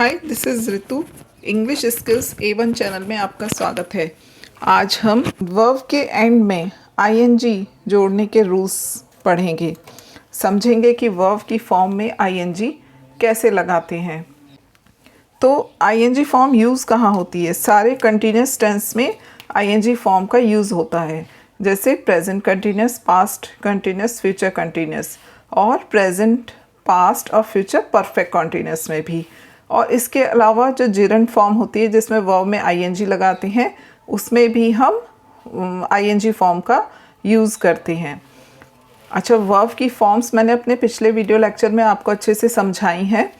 Hi, this is Ritu. English skills A1 channel में आपका स्वागत है। आज हम वर्ब के एंड में आईएनजी जोड़ने के रूल्स पढ़ेंगे, समझेंगे कि वर्ब की फॉर्म में आईएनजी कैसे लगाते हैं। तो आईएनजी फॉर्म यूज़ कहाँ होती है? सारे कंटिन्यूस टेंस में आईएनजी फॉर्म का यूज़ होता है, जैसे present continuous, past continuous, future continuous और प्रेजेंट, पास्ट और फ्यूचर परफेक्ट कंटिन्यूस में भी। और इसके अलावा जो जिरंड फॉर्म होती है जिसमें वर्ब में आईएनजी लगाते हैं, उसमें भी हम आईएनजी फॉर्म का यूज़ करते हैं। अच्छा, वर्ब की फॉर्म्स मैंने अपने पिछले वीडियो लेक्चर में आपको अच्छे से समझाई हैं।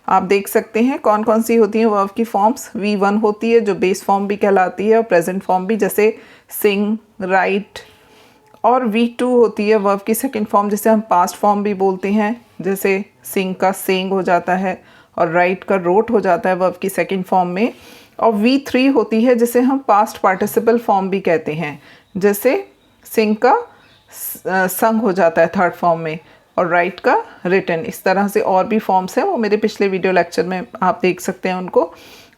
आप देख सकते हैं कौन कौन सी होती हैं वर्ब की फॉर्म्स। V1 होती है जो बेस फॉर्म भी कहलाती है और प्रेजेंट फॉर्म भी, जैसे सिंग, राइट। और V2 होती है वर्ब की सेकंड फॉर्म, जिसे हम पास्ट फॉर्म भी बोलते हैं, जैसे सिंग का सेंग हो जाता है और राइट का रोट हो जाता है वर्ब की सेकंड फॉर्म में। और V3 होती है जिसे हम पास्ट पार्टिसिपल फॉर्म भी कहते हैं, जैसे सिंग का संग हो जाता है थर्ड फॉर्म में और राइट का रिटन। इस तरह से और भी फॉर्म्स हैं, वो मेरे पिछले वीडियो लेक्चर में आप देख सकते हैं उनको।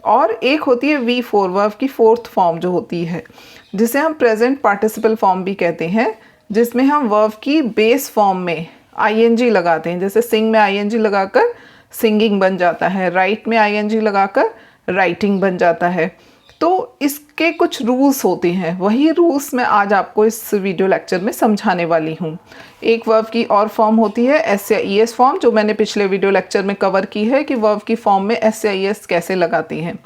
और एक होती है V4 वर्ब की फोर्थ फॉर्म जो होती है, जिसे हम प्रेजेंट पार्टिसिपल फॉर्म भी कहते हैं, जिसमें हम वर्ब की बेस फॉर्म में आईएनजी लगाते हैं। जैसे सिंग में आईएनजी लगाकर सिंगिंग बन जाता है, राइट में आईएनजी लगाकर राइटिंग बन जाता है। तो इसके कुछ रूल्स होते हैं, वही रूल्स मैं आज आपको इस वीडियो लेक्चर में समझाने वाली हूँ। एक वर्ब की और फॉर्म होती है एस या ई एस फॉर्म, जो मैंने पिछले वीडियो लेक्चर में कवर की है कि वर्ब की फॉर्म में एस या ई एस कैसे लगाती हैं।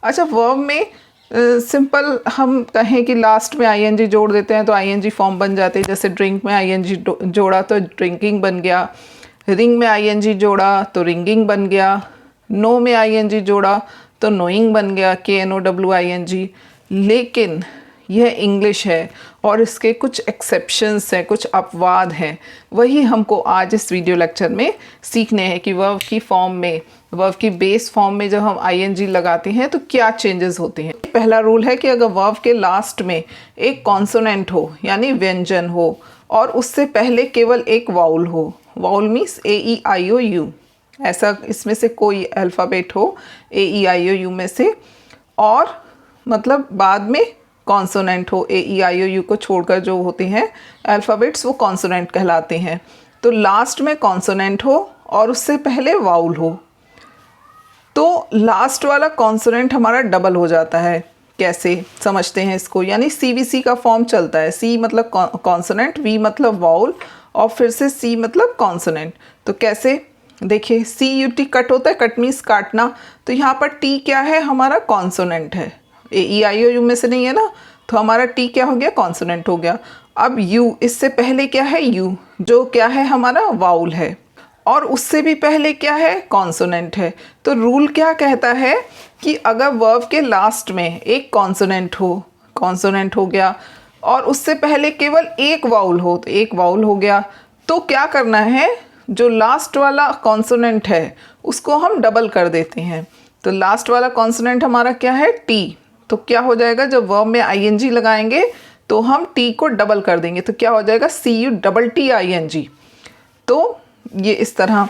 अच्छा, वर्ब में सिंपल हम कहें कि लास्ट में आईएनजी जोड़ देते हैं तो आईएनजी फॉर्म बन जाते हैं। जैसे ड्रिंक में आईएनजी जोड़ा तो ड्रिंकिंग बन गया, रिंग में आईएनजी जोड़ा तो रिंगिंग बन गया, नो में आईएनजी जोड़ा तो नोइंग बन गया, KNOWING। लेकिन यह इंग्लिश है और इसके कुछ एक्सेप्शंस हैं, कुछ अपवाद हैं, वही हमको आज इस वीडियो लेक्चर में सीखने हैं कि वर्ब की फॉर्म में, वर्ब की बेस फॉर्म में जब हम आईएनजी लगाते हैं तो क्या चेंजेस होते हैं। पहला रूल है कि अगर वर्ब के लास्ट में एक कॉन्सोनेंट हो, यानी व्यंजन हो, और उससे पहले केवल एक वाउल हो। वाउल मीन्स AEIOU, ऐसा इसमें से कोई अल्फ़ाबेट हो AEIOU में से, और मतलब बाद में कॉन्सोनेंट हो। AEIOU को छोड़कर जो होते हैं अल्फ़ाबेट्स वो कॉन्सोनेंट कहलाते हैं। तो लास्ट में कॉन्सोनेंट हो और उससे पहले वाउल हो, तो लास्ट वाला कॉन्सोनेंट हमारा डबल हो जाता है। कैसे समझते हैं इसको? यानी CVC का फॉर्म चलता है। C मतलब कॉन्सोनेंट, V मतलब वाउल और फिर से C मतलब कॉन्सोनेंट। तो कैसे देखिए, CUT कट होता है, कट मीन्स काटना। तो यहाँ पर T क्या है? हमारा कॉन्सोनेंट है। AEIOU में से नहीं है ना, तो हमारा T क्या हो गया? कॉन्सोनेंट हो गया। अब U, इससे पहले क्या है? U, जो क्या है? हमारा वाउल है। और उससे भी पहले क्या है? कॉन्सोनेंट है। तो रूल क्या कहता है कि अगर वर्ब के लास्ट में एक कॉन्सोनेंट हो, कॉन्सोनेंट हो गया, और उससे पहले केवल एक वाउल हो, तो एक वाउल हो गया, तो क्या करना है? जो लास्ट वाला कॉन्सोनेंट है उसको हम डबल कर देते हैं। तो लास्ट वाला कॉन्सोनेंट हमारा क्या है? T। तो क्या हो जाएगा? जब वर्ब में आईएनजी लगाएंगे तो हम T को डबल कर देंगे, तो क्या हो जाएगा? CUTTING। तो ये इस तरह।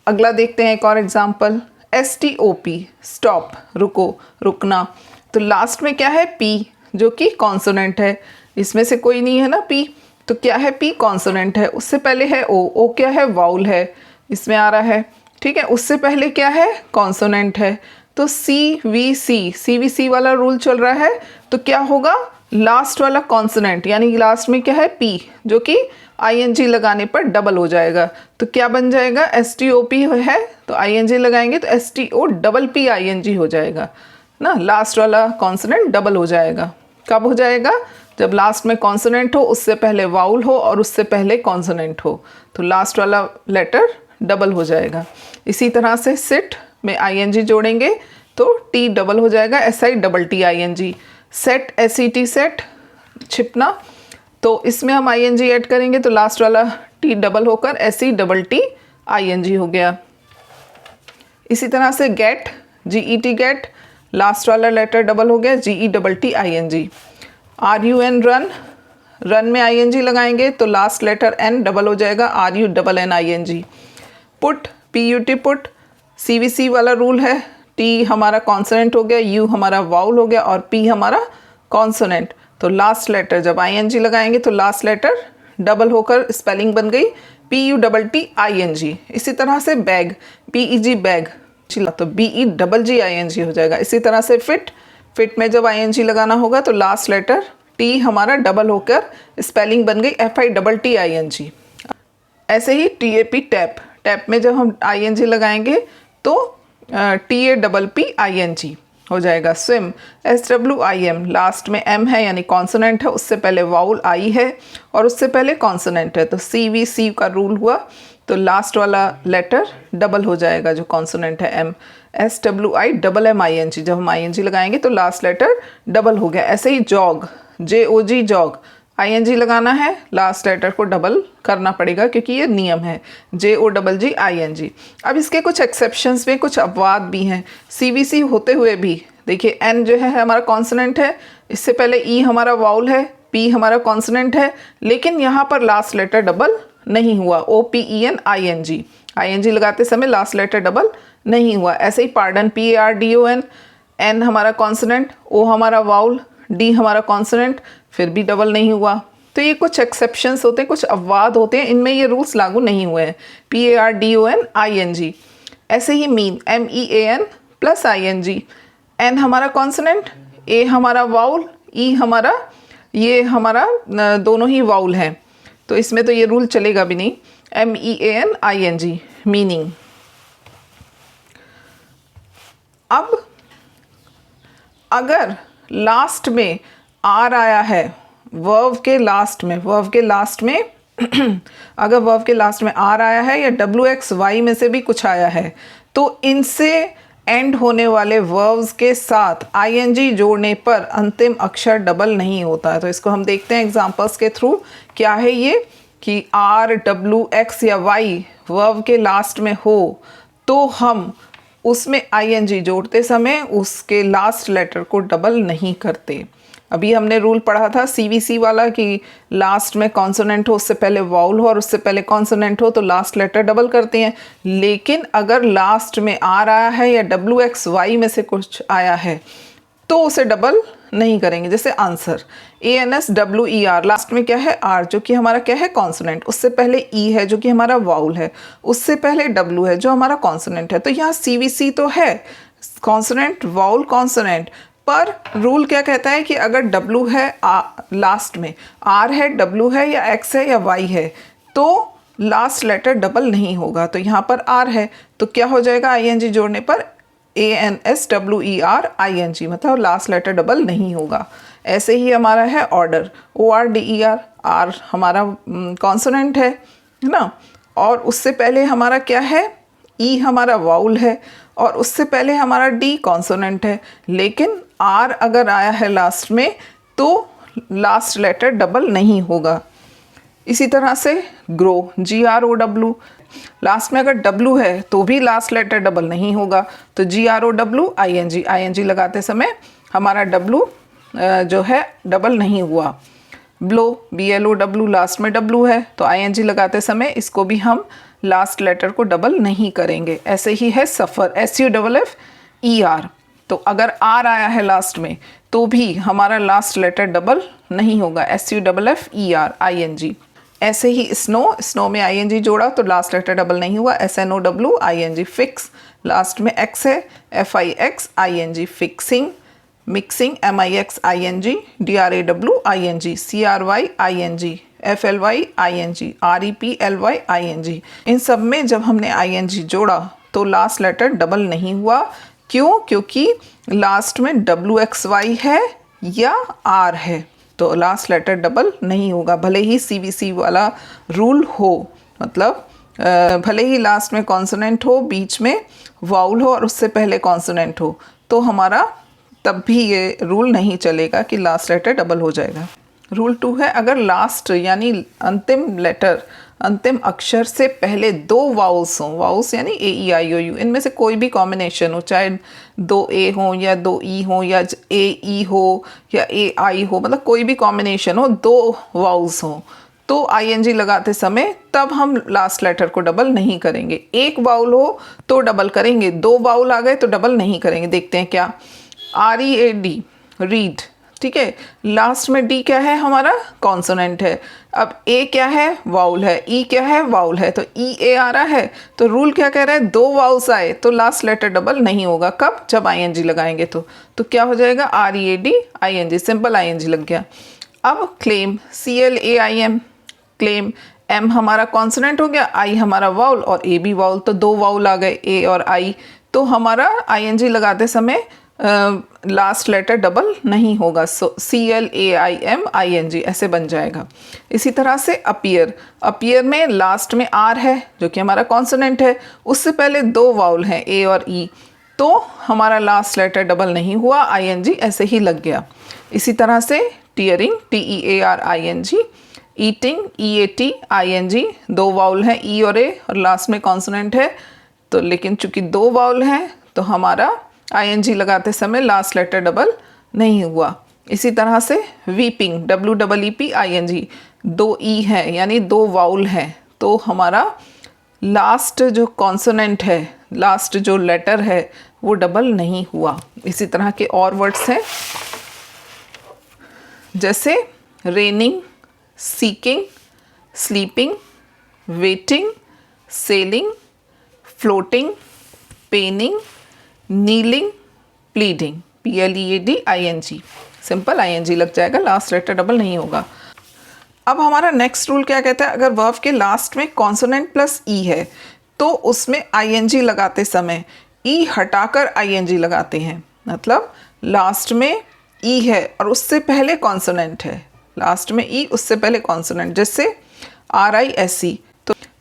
अगला देखते हैं एक और एग्जाम्पल, STOP, स्टॉप, रुको, रुकना। तो लास्ट में क्या है? P, जो कि कॉन्सोनेंट है। इसमें से कोई नहीं है ना P, तो क्या है? P कॉन्सोनेंट है। उससे पहले है O क्या है? वाउल है, इसमें आ रहा है, ठीक है। उससे पहले क्या है? कॉन्सोनेंट है। तो CVC वाला रूल चल रहा है। तो क्या होगा? लास्ट वाला कॉन्सोनेंट, यानी लास्ट में क्या है? P, जो कि ING लगाने पर डबल हो जाएगा। तो क्या बन जाएगा? STOP है, तो ING लगाएंगे तो STOPPING हो जाएगा ना। लास्ट वाला कॉन्सोनेंट डबल हो जाएगा। कब हो जाएगा? जब लास्ट में कॉन्सोनेंट हो, उससे पहले वाउल हो और उससे पहले कॉन्सोनेंट हो, तो लास्ट वाला लेटर डबल हो जाएगा। इसी तरह से सिट में ING जोड़ेंगे तो T डबल हो जाएगा, SITTING। सेट, SET सेट, छिपना, तो इसमें हम ING ऐड करेंगे तो लास्ट वाला T डबल होकर SETTING हो गया। इसी तरह से गेट, GET गेट, लास्ट वाला लेटर डबल हो गया, GETTING। RUN रन, रन में ING लगाएंगे तो लास्ट लेटर N डबल हो जाएगा, RUNNING। Put, PUT put, CVC वाला रूल है, टी हमारा कॉन्सोनेंट हो गया, यू हमारा वाउल हो गया और पी हमारा कॉन्सोनेंट। तो लास्ट लेटर जब आईएनजी लगाएंगे तो लास्ट लेटर डबल होकर स्पेलिंग बन गई PUTTING। इसी तरह से बैग, BEG बैग, तो BEGGING हो जाएगा। इसी तरह से फिट, फिट में जब ING लगाना होगा तो लास्ट लेटर टी हमारा डबल होकर स्पेलिंग बन गई FITTING। ऐसे ही TAP टैप, टैप में जब हम ING लगाएंगे तो TAPPING हो जाएगा। स्विम, SWIM, लास्ट में M है यानी कॉन्सोनेंट है, उससे पहले वाउल I है और उससे पहले कॉन्सोनेंट है, तो CVC का रूल हुआ तो लास्ट वाला लेटर डबल हो जाएगा जो कॉन्सोनेंट है M। SWIMMING, जब हम ING लगाएंगे तो लास्ट लेटर डबल हो गया। ऐसे ही जॉग, JOG जॉग, ING लगाना है लास्ट लेटर को डबल करना पड़ेगा क्योंकि ये नियम है, JOGGING। अब इसके कुछ एक्सेप्शंस में कुछ अपवाद भी हैं। CVC होते हुए भी देखिए N जो है हमारा कॉन्सोनेंट है, इससे पहले E हमारा वाउल है, P हमारा कॉन्सोनेंट है, लेकिन यहाँ पर लास्ट लेटर डबल नहीं हुआ, OPENING, ING लगाते समय लास्ट लेटर डबल नहीं हुआ। ऐसे ही पार्डन, PARDON, N हमारा कॉन्सोनेंट, O हमारा वाउल, D हमारा कॉन्सोनेंट, फिर भी डबल नहीं हुआ। तो ये कुछ एक्सेप्शंस होते हैं, कुछ अपवाद होते हैं, इनमें ये रूल्स लागू नहीं हुए हैं। PARDONING। ऐसे ही mean, MEAN plus ING, N हमारा कॉन्सोनेंट, A हमारा वाउल, E हमारा, ये हमारा दोनों ही वाउल हैं, तो इसमें तो ये रूल चलेगा भी नहीं। MEANING meaning. अब अगर लास्ट में आर आया है वर्ब के लास्ट में, वर्ब के लास्ट में अगर वर्ब के लास्ट में आर आया है या WXY में से भी कुछ आया है तो इनसे एंड होने वाले वर्ब्स के साथ ING जोड़ने पर अंतिम अक्षर डबल नहीं होता है। तो इसको हम देखते हैं एग्जांपल्स के थ्रू। क्या है ये कि R, W, X या Y वर्ब के लास्ट में हो तो हम उसमें ING जोड़ते समय उसके लास्ट लेटर को डबल नहीं करते। अभी हमने रूल पढ़ा था CVC वाला कि लास्ट में कॉन्सोनेंट हो, उससे पहले वाउल हो और उससे पहले कॉन्सोनेंट हो तो लास्ट लेटर डबल करते हैं। लेकिन अगर लास्ट में आर आया है या WXY में से कुछ आया है तो उसे डबल नहीं करेंगे। जैसे आंसर, ANSWER, लास्ट में क्या है R जो कि हमारा क्या है कॉन्सोनेंट, उससे पहले E है जो कि हमारा वाउल है, उससे पहले W है जो हमारा कॉन्सोनेंट है। तो यहाँ CVC तो है, कॉन्सोनेंट वाउल कॉन्सोनेंट, पर रूल क्या कहता है कि अगर W है लास्ट में, R है, W है या X है या Y है तो लास्ट लेटर डबल नहीं होगा। तो यहाँ पर R है तो क्या हो जाएगा ING जोड़ने पर ANSWERING, मतलब लास्ट लेटर डबल नहीं होगा। ऐसे ही हमारा है ऑर्डर, ORDER, R हमारा कॉन्सोनेंट है ना, और उससे पहले हमारा क्या है E हमारा वाउल है और उससे पहले हमारा D कॉन्सोनेंट है, लेकिन R अगर आया है लास्ट में तो लास्ट लेटर डबल नहीं होगा। इसी तरह से ग्रो, GROW, लास्ट में अगर W है तो भी लास्ट लेटर डबल नहीं होगा, तो GROWING लगाते समय हमारा W जो है डबल नहीं हुआ। ब्लो, BLOW, लास्ट में W है तो ING लगाते समय इसको भी हम लास्ट लेटर को डबल नहीं करेंगे। ऐसे ही है सफ़र, SUFFER, तो अगर R आया है लास्ट में तो भी हमारा लास्ट लेटर डबल नहीं होगा, SUFFERING। ऐसे ही स्नो, स्नो में ING जोड़ा तो लास्ट लेटर डबल नहीं हुआ, SNOWING। फिक्स, लास्ट में X है, FIXING, fixing. Mixing, MIXING, DRAWING, CRYING, FLYING, REPLYING। इन सब में जब हमने ING जोड़ा तो लास्ट लेटर डबल नहीं हुआ। क्यों? क्योंकि लास्ट में WXY है या R है तो लास्ट लेटर डबल नहीं होगा, भले ही CVC वाला रूल हो, मतलब भले ही लास्ट में कॉन्सोनेंट हो, बीच में वाउल हो और उससे पहले कॉन्सोनेंट हो, तो हमारा तब भी ये रूल नहीं चलेगा कि लास्ट लेटर डबल हो जाएगा। रूल 2 है, अगर लास्ट यानी अंतिम लेटर, अंतिम अक्षर से पहले दो वाउल्स हों, वाउल्स यानी AEIOU, इनमें से कोई भी कॉम्बिनेशन हो, चाहे 2 A हो या 2 E हो या AE हो या AI हो, मतलब कोई भी कॉम्बिनेशन हो, दो वाउल्स हों, तो आईएनजी लगाते समय तब हम लास्ट लेटर को डबल नहीं करेंगे। एक वाउल हो तो डबल करेंगे, दो वाउल आ गए तो डबल नहीं करेंगे। देखते हैं क्या, READ रीड, ठीक है। लास्ट में डी क्या है, हमारा कॉन्सोनेंट है। अब ए क्या है, वाउल है। ई क्या है, वाउल है। तो ई ए आ रहा है, तो रूल क्या कह रहा है, दो वाउल्स आए तो लास्ट लेटर डबल नहीं होगा। कब, जब आईएनजी लगाएंगे तो क्या हो जाएगा, READ ING, सिंपल ING लग गया। अब क्लेम, CLAIM क्लेम, एम हमारा कॉन्सोनेंट हो गया, आई हमारा वाउल और ए भी वाउल, तो दो वाउल आ गए, ए और आई। तो हमारा ING लगाते समय लास्ट लेटर डबल नहीं होगा। सो CLAIM ING ऐसे बन जाएगा। इसी तरह से अपीयर, अपीयर में लास्ट में आर है जो कि हमारा कॉन्सोनेंट है, उससे पहले दो वाउल हैं, ए और ई, तो हमारा लास्ट लेटर डबल नहीं हुआ, ING ऐसे ही लग गया। इसी तरह से tearing, TEARING, eating, EAT ING, दो वाउल हैं, ई और ए, और लास्ट में कॉन्सोनेंट है, तो लेकिन चूंकि दो वाउल हैं तो हमारा ING लगाते समय लास्ट लेटर डबल नहीं हुआ। इसी तरह से वीपिंग, WEEPING, दो ई है यानी दो वाउल हैं, तो हमारा लास्ट जो कॉन्सोनेंट है, लास्ट जो लेटर है वो डबल नहीं हुआ। इसी तरह के और वर्ड्स हैं जैसे raining, seeking, sleeping, waiting, selling, floating, penning, kneeling, pleading, PLEADING, simple ING लग जाएगा, लास्ट लेटर डबल नहीं होगा। अब हमारा नेक्स्ट रूल क्या कहता है, अगर वर्ब के लास्ट में कॉन्सोनेंट प्लस ई है तो उसमें ING लगाते समय ई हटाकर ING लगाते हैं। मतलब लास्ट में ई है और उससे पहले कॉन्सोनेंट है, लास्ट में ई उससे पहले कॉन्सोनेंट, जैसे RISE,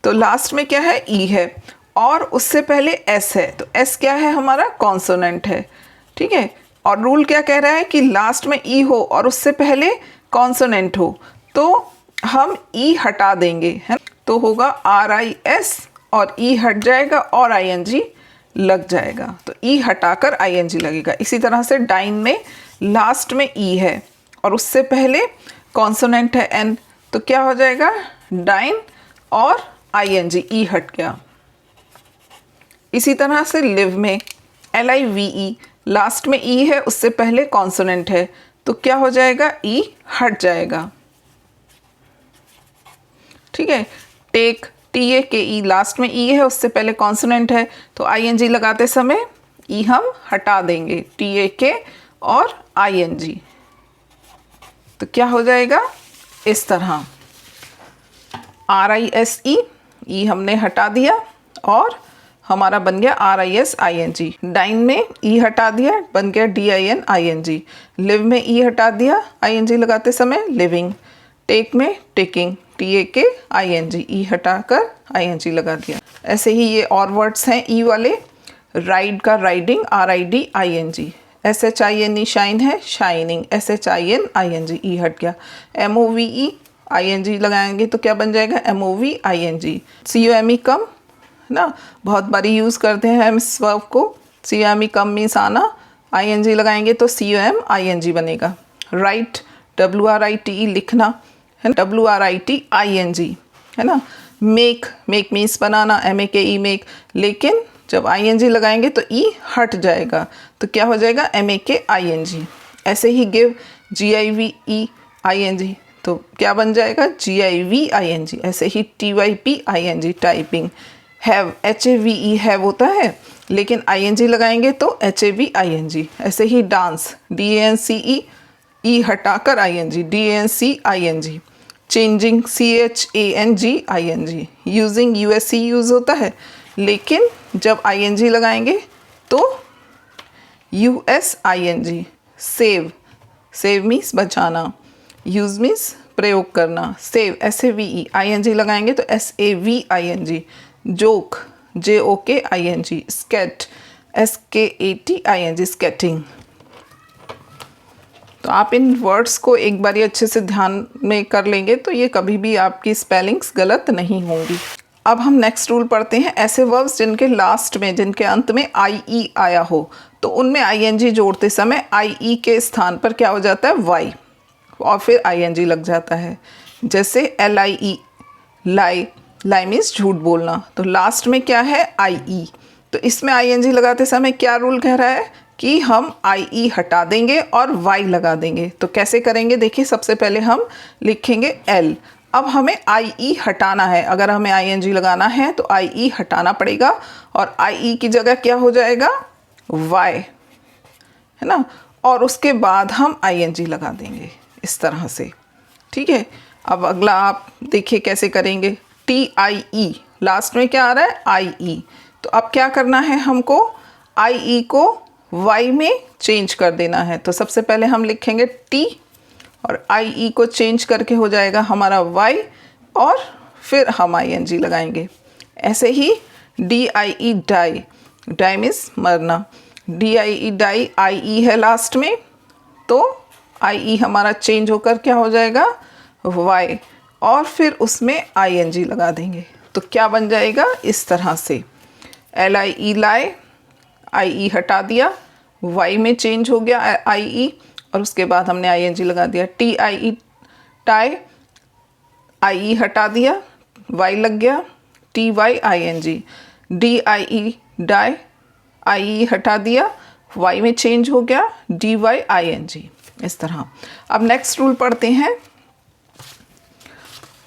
तो लास्ट में क्या है, ई है और उससे पहले एस है, तो एस क्या है, हमारा कॉन्सोनेंट है, ठीक है। और रूल क्या कह रहा है कि लास्ट में ई हो और उससे पहले कॉन्सोनेंट हो तो हम ई हटा देंगे, है, तो होगा RIS और ई हट जाएगा और ING लग जाएगा, तो ई हटाकर ING लगेगा। इसी तरह से डाइन में लास्ट में ई है और उससे पहले कॉन्सोनेंट है एन, तो क्या हो जाएगा, डाइन और ING, ई हट गया। इसी तरह से लिव में LIVE, लास्ट में ई है उससे पहले कॉन्सोनेंट है, तो क्या हो जाएगा, ई हट जाएगा, ठीक है। टेक, TAKE, लास्ट में ई है उससे पहले कॉन्सोनेंट है, तो ING लगाते समय ई हम हटा देंगे, TAK और ING, तो क्या हो जाएगा, इस तरह RISE, ई हमने हटा दिया और हमारा बन गया RISING। डाइन में ई हटा दिया, बन गया DINING। लिव में ई हटा दिया ING लगाते समय, लिविंग। टेक में टेकिंग, TAKING, ई हटाकर ING लगा दिया। ऐसे ही ये और वर्ड्स हैं ई वाले, राइड का राइडिंग, RIDING। SHINE, शाइन है, शाइनिंग, SHINING, ई हट गया। MOVE, ING लगाएंगे तो क्या बन जाएगा, MOVING। COME, कम, ना, बहुत बारी यूज़ करते हैं हम इस वर्ब को, COME कम मीन्स आना, ING लगाएंगे तो COMING बनेगा। राइट, WRITE, लिखना, है ना, WRITING, है ना। मेक, मेक मीन्स बनाना, MAKE, मेक, लेकिन जब ING लगाएंगे तो ई हट जाएगा, तो क्या हो जाएगा, MAKING। ऐसे ही गिव, GIVEING, तो क्या बन जाएगा, GIVING। ऐसे ही TYPING, typing. Have, HAVE, have होता है, लेकिन ING लगाएंगे तो HAVING। ऐसे ही डांस, DANCE, ई हटाकर ING, DANCING। Changing, CHANGING। Using, USE use होता है, लेकिन जब ING लगाएंगे तो USING। सेव, सेव मीन्स बचाना, यूज़ मीन्स प्रयोग करना, सेव, SAVE, ING लगाएंगे तो SAVING। Joke, JOKING। Skate, SKATING, skating. तो आप इन वर्ड्स को एक बारी अच्छे से ध्यान में कर लेंगे तो ये कभी भी आपकी स्पेलिंग्स गलत नहीं होंगी। अब हम नेक्स्ट रूल पढ़ते हैं, ऐसे वर्ब्स जिनके लास्ट में, जिनके अंत में IE आया हो तो उनमें ING जोड़ते समय IE के स्थान पर क्या हो जाता है, Y, और फिर ING लग जाता है। जैसे LIE, लाई, लाई मीन्स झूठ बोलना। तो लास्ट में क्या है? IE। तो इसमें ING लगाते समय क्या रूल कह रहा है कि हम IE हटा देंगे और Y लगा देंगे। तो कैसे करेंगे? देखिए, सबसे पहले हम लिखेंगे L। अब हमें IE हटाना है। अगर हमें ING लगाना है तो IE हटाना पड़ेगा और IE की जगह क्या हो जाएगा? Y, है ना। और उसके बाद हम ING लगा देंगे इस तरह से, ठीक है। अब अगला आप देखिए कैसे करेंगे। TIE, लास्ट में क्या आ रहा है? IE। तो अब क्या करना है हमको? IE को Y में चेंज कर देना है। तो सबसे पहले हम लिखेंगे T और IE को चेंज करके हो जाएगा हमारा Y और फिर हम ING लगाएंगे। ऐसे ही DIE, डाई, डाई मीन्स मरना। DIE, डाई, IE है लास्ट में, तो IE हमारा चेंज होकर क्या हो जाएगा? Y और फिर उसमें ING लगा देंगे। तो क्या बन जाएगा? इस तरह से LIE, लाई, IE हटा दिया, Y में चेंज हो गया IE और उसके बाद हमने ING लगा दिया। TIE, टाई, IE हटा दिया, Y लग गया, TY, ING। DIE, die, IE हटा दिया, Y में चेंज हो गया, DY, ING। इस तरह। अब नेक्स्ट रूल पढ़ते हैं।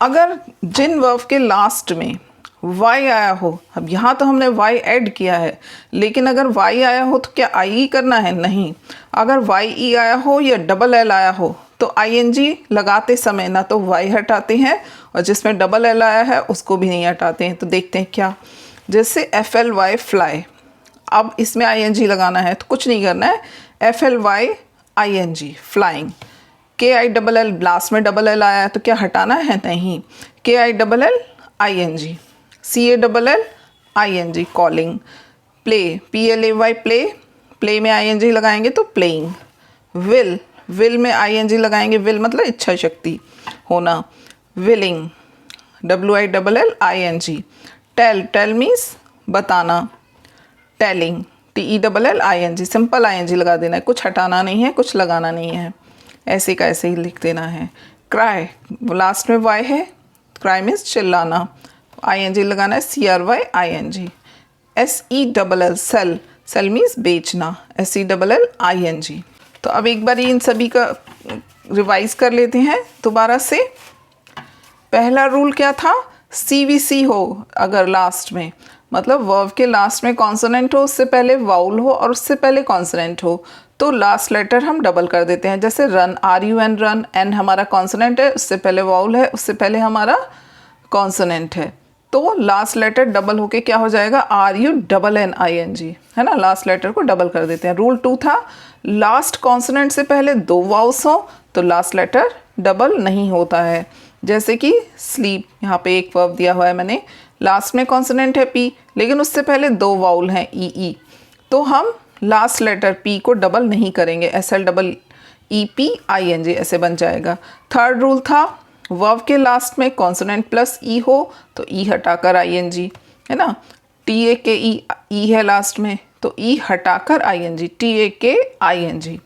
अगर जिन वर्ब के लास्ट में Y आया हो, अब यहाँ तो हमने Y ऐड किया है, लेकिन अगर Y आया हो तो क्या IE करना है? नहीं। अगर YE आया हो या डबल L आया हो तो ING लगाते समय ना तो Y हटाते हैं और जिसमें डबल L आया है उसको भी नहीं हटाते हैं। तो देखते हैं क्या। जैसे FLY, फ्लाई। अब इसमें ING लगाना है तो कुछ नहीं करना है। FLY, ING, flying. KILL, last में डबल L आया है तो क्या हटाना है? नहीं। KILL, ING। CALL, ING, calling. Play, PLAY, play, play में ING लगाएंगे तो प्लेइंग। विल, विल में ING लगाएंगे, विल मतलब इच्छा शक्ति होना, willing. WILL, ING। Tell, tell means बताना, telling. TELL, ING, simple ING लगा देना है, कुछ हटाना नहीं है, कुछ लगाना नहीं है, ऐसे का ऐसे ही लिख देना है। क्राई, लास्ट में Y है, क्राई मीन्स चिल्लाना, ING लगाना है, CRY, ING। SELL, sell, sell means बेचना, SELL, ING। तो अब एक बार इन सभी का रिवाइज कर लेते हैं दोबारा से। पहला रूल क्या था? CVC हो अगर लास्ट में, मतलब वर्ब के लास्ट में कॉन्सोनेंट हो, उससे पहले वाउल हो और उससे पहले कॉन्सोनेंट हो, तो लास्ट लेटर हम डबल कर देते हैं। जैसे रन, RUN, रन, N हमारा कॉन्सोनेंट है, उससे पहले वाउल है, उससे पहले हमारा कॉन्सोनेंट है, तो लास्ट लेटर डबल होके क्या हो जाएगा? RUNNING, है ना। लास्ट लेटर को डबल कर देते हैं। रूल 2 था, लास्ट कॉन्सोनेंट से पहले 2 वाउल्स हो तो लास्ट लेटर डबल नहीं होता है। जैसे कि स्लीप, यहाँ पे एक वर्ब दिया हुआ है मैंने, लास्ट में कॉन्सोनेंट है P, लेकिन उससे पहले 2 वाउल हैं EE, तो हम लास्ट लेटर P को डबल नहीं करेंगे, SLEEPING ऐसे बन जाएगा। थर्ड रूल था, वर्ब के लास्ट में कॉन्सोनेंट प्लस E हो तो E हटाकर ING, है ना। TAKE है लास्ट में तो E हटाकर ING, TAKING।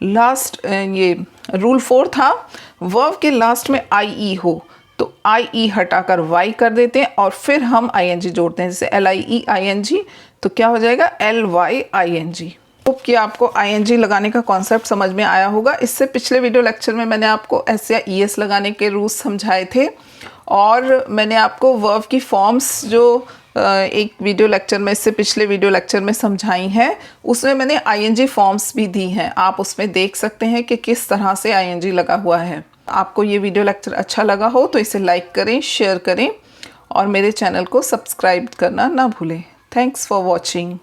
लास्ट ये रूल 4 था, वर्ब के लास्ट में IE हो तो IE हटाकर Y कर देते हैं और फिर हम ING जोड़ते हैं, जैसे LIEING, तो क्या हो जाएगा? LYING। होप कि आपको ING लगाने का कॉन्सेप्ट समझ में आया होगा। इससे पिछले वीडियो लेक्चर में मैंने आपको S या ES लगाने के रूल्स समझाए थे और मैंने आपको वर्ब की फॉर्म्स जो एक वीडियो लेक्चर में, इससे पिछले वीडियो लेक्चर में समझाई हैं, उसमें मैंने ING फॉर्म्स भी दी हैं। आप उसमें देख सकते हैं कि किस तरह से ING लगा हुआ है। आपको ये वीडियो लेक्चर अच्छा लगा हो तो इसे लाइक करें, शेयर करें और मेरे चैनल को सब्सक्राइब करना ना भूलें। Thanks for watching.